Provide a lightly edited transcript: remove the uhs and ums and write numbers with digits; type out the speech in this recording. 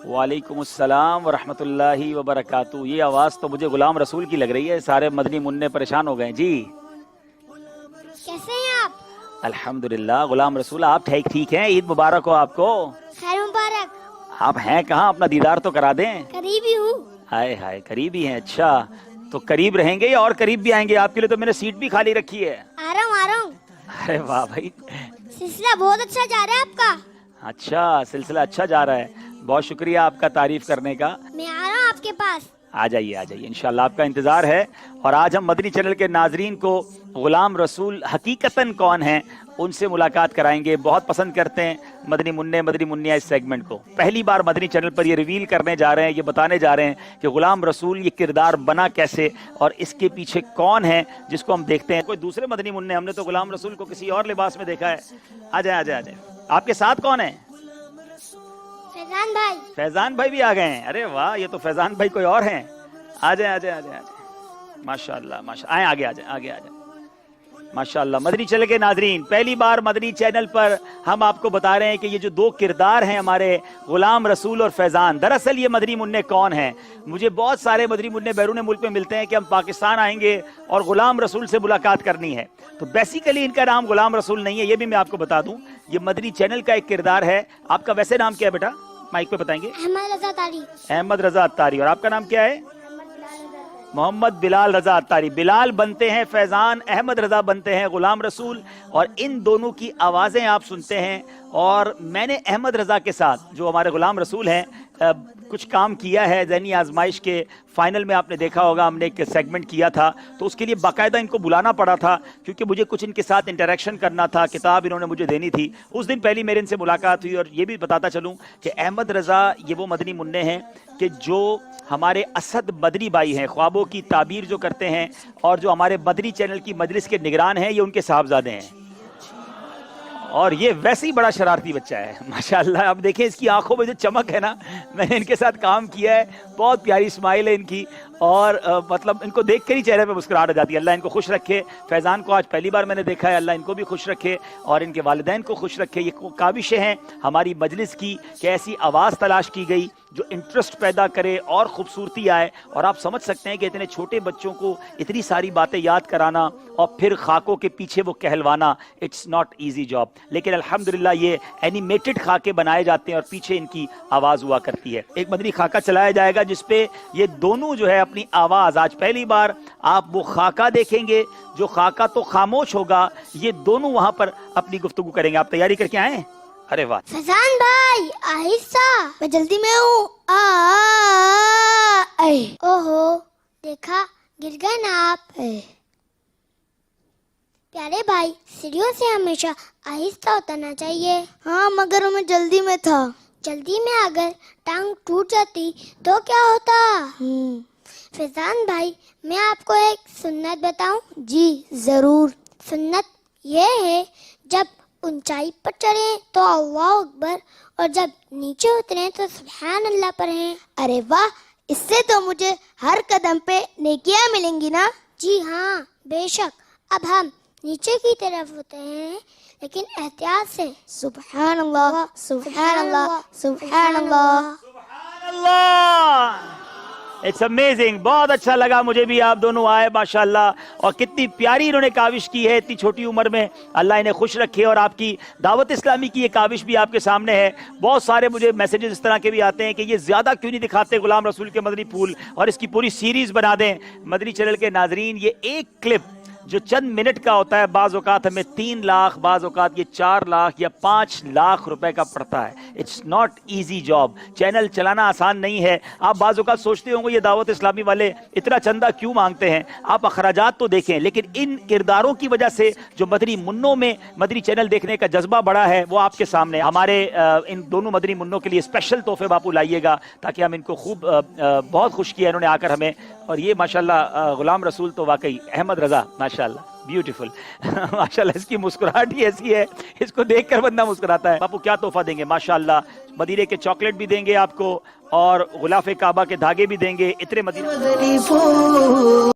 वालेकुम अस्सलाम वरहमतुल्लाहि वबरकातुहू। ये आवाज़ तो मुझे गुलाम रसूल की लग रही है। सारे मदनी मुन्ने परेशान हो गए जी। कैसे हैं आप? अल्हम्दुलिल्लाह गुलाम रसूल, आप ठीक हैं? ईद मुबारक हो आपको। खैर मुबारक। आप हैं कहाँ? अपना दीदार तो करा दें। करीबी हूँ। हाय हाय, करीबी हैं। अच्छा, तो करीब रहेंगे या और करीब भी आएंगे? आपके लिए तो मैंने सीट भी खाली रखी है। आ रहा हूँ। अरे वाह भाई, सिलसिला बहुत अच्छा जा रहा है आपका। अच्छा, सिलसिला अच्छा जा रहा है। बहुत शुक्रिया आपका तारीफ करने का। मैं आ रहा हूँ आपके पास। आ जाइए इंशाल्लाह, आपका इंतज़ार है। और आज हम मदनी चैनल के नाजरीन को गुलाम रसूल हकीकतन कौन हैं उनसे मुलाकात कराएंगे। बहुत पसंद करते हैं मदनी मुन्ने मदनी मुन्निया इस सेगमेंट को। पहली बार मदनी चैनल पर ये रिवील करने जा रहे हैं, ये बताने जा रहे हैं कि गुलाम रसूल ये किरदार बना कैसे और इसके पीछे कौन है जिसको हम देखते हैं। कोई दूसरे मदनी मुन्ने, हमने तो गुलाम रसूल को किसी और लिबास में देखा है। आ जाए। आपके साथ कौन है? फैजान भाई। फैजान भाई भी आ गए हैं। अरे वाह, ये तो फैजान भाई कोई और हैं। आ जाए। माशाअल्लाह माशा, आगे आ जाए। माशाअल्लाह। मदनी चैनल के नाजरीन, पहली बार मदनी चैनल पर हम आपको बता रहे हैं कि ये जो दो किरदार हैं हमारे, गुलाम रसूल और फैजान, दरअसल ये मदनी मुन्ने कौन हैं। मुझे बहुत सारे मदनी मुन्ने बैरून मुल्क में मिलते हैं कि हम पाकिस्तान आएंगे और गुलाम रसूल से मुलाकात करनी है। तो बेसिकली इनका नाम गुलाम रसूल नहीं है, ये भी मैं आपको बता दूं। ये मदनी चैनल का एक किरदार है। आपका वैसे नाम क्या है बेटा? माइक पे बताएंगे। अहमद रजा अत्तारी। अहमद रजा अत्तारी। और आपका नाम क्या है? मोहम्मद बिलाल रजा अत्तारी। बिलाल बनते हैं फैजान, अहमद रजा बनते हैं गुलाम रसूल। और इन दोनों की आवाज़ें आप सुनते हैं। और मैंने अहमद रजा के साथ, जो हमारे गुलाम रसूल हैं, कुछ काम किया है ज़हनी आजमाइश के फाइनल में। आपने देखा होगा हमने एक सेगमेंट किया था, तो उसके लिए बाकायदा इनको बुलाना पड़ा था क्योंकि मुझे कुछ इनके साथ इंटरेक्शन करना था। किताब इन्होंने मुझे देनी थी। उस दिन पहली मेरे इनसे मुलाकात हुई। और ये भी बताता चलूँ कि अहमद रजा ये वो मदनी मुन्ने हैं कि जो हमारे असद बदरी भाई हैं, ख्वाबों की ताबीर जो करते हैं, और जो हमारे मदनी चैनल की मजलिस के निगरान हैं, ये उनके साहबजादे हैं। और ये वैसे ही बड़ा शरारती बच्चा है माशाअल्लाह। अब देखें इसकी आंखों में जो चमक है ना, मैंने इनके साथ काम किया है, बहुत प्यारी स्माइल है इनकी। और मतलब इनको देख कर ही चेहरे पे मुस्कुराहट आ जाती है। अल्लाह इनको खुश रखे। फैजान को आज पहली बार मैंने देखा है, अल्लाह इनको भी खुश रखे और इनके वालिदैन को खुश रखे। ये काविशें हैं हमारी मजलिस की कि ऐसी आवाज़ तलाश की गई जो इंटरेस्ट पैदा करे और ख़ूबसूरती आए। और आप समझ सकते हैं कि इतने छोटे बच्चों को इतनी सारी बातें याद कराना और फिर खाकों के पीछे वो कहलवाना, इट्स नॉट ईजी जॉब। लेकिन अल्हम्दुलिल्लाह ये एनिमेटेड खाके बनाए जाते हैं और पीछे इनकी आवाज़ हुआ करती है। एक मदनी खाका चलाया जाएगा जिसपे ये दोनों जो है अपनी आवाज़, आज पहली बार आप वो खाका देखेंगे जो खाका तो खामोश होगा, ये दोनों वहां पर अपनी गुफ्तगू करेंगे। आप तैयारी करके आए? अरे वाह। फैजान भाई आहिस्ता, मैं जल्दी में हूँ। ओहो, देखा गिर गए ना आप। प्यारे भाई, सीढ़ियों से हमेशा आहिस्ता उतरना चाहिए। हाँ, मगर मैं जल्दी में था। जल्दी में अगर टांग टूट जाती तो क्या होता? फैजान भाई, मैं आपको एक सुन्नत बताऊं? जी जरूर। सुन्नत ये है, जब ऊंचाई पर चढ़े तो अल्लाह अकबर, और जब नीचे उतरे तो सुभान अल्लाह पढ़ें। अरे वाह, इससे तो मुझे हर कदम पे नेकियां मिलेंगी ना? जी हाँ, बेशक। अब हम नीचे की तरफ होते हैं लेकिन एहतियात से। सुभान अल्लाह, सुभान अल्लाह, सुभान अल्लाह, सुभान अल्लाह। It's amazing. बहुत अच्छा लगा मुझे भी, आप दोनों आए माशाल्लाह। और कितनी प्यारी इन्होंने काविश की है इतनी छोटी उम्र में। अल्लाह इन्हें खुश रखे। और आपकी दावत इस्लामी की ये काविश भी आपके सामने है। बहुत सारे मुझे मैसेजेस इस तरह के भी आते हैं कि ये ज़्यादा क्यों नहीं दिखाते गुलाम रसूल के मदनी फूल और इसकी पूरी सीरीज़ बना दें। मदनी चैनल के नाजरीन, ये एक क्लिप जो चंद मिनट का होता है, बाज़ औक़ात हमें 3 लाख, बाज़ औक़ात ये 4 लाख या 5 लाख रुपए का पड़ता है। It's not easy job. Channel चलाना आसान नहीं है। आप बाज़ औक़ात सोचते होंगे ये दावत इस्लामी वाले इतना चंदा क्यों मांगते हैं। आप अखराजात तो देखें, लेकिन इन किरदारों की वजह से जो मदनी मुन्नों में मदनी चैनल देखने का जज्बा बढ़ा है वो आपके सामने। हमारे इन दोनों मदनी मुन्नों के लिए स्पेशल तोहफे बापू लाइएगा ताकि हम इनको खूब बहुत खुश किया इन्होंने आकर हमें। और ये माशाल्लाह गुलाम रसूल तो वाकई अहमद रजा माशाल्लाह ब्यूटीफुल माशाल्लाह। इसकी मुस्कुराहट ही ऐसी है, इसको देखकर बंदा मुस्कुराता है। बापू क्या तोहफा देंगे? माशाल्लाह मदीने के चॉकलेट भी देंगे आपको और गुलाफ काबा के धागे भी देंगे। इतने मदीने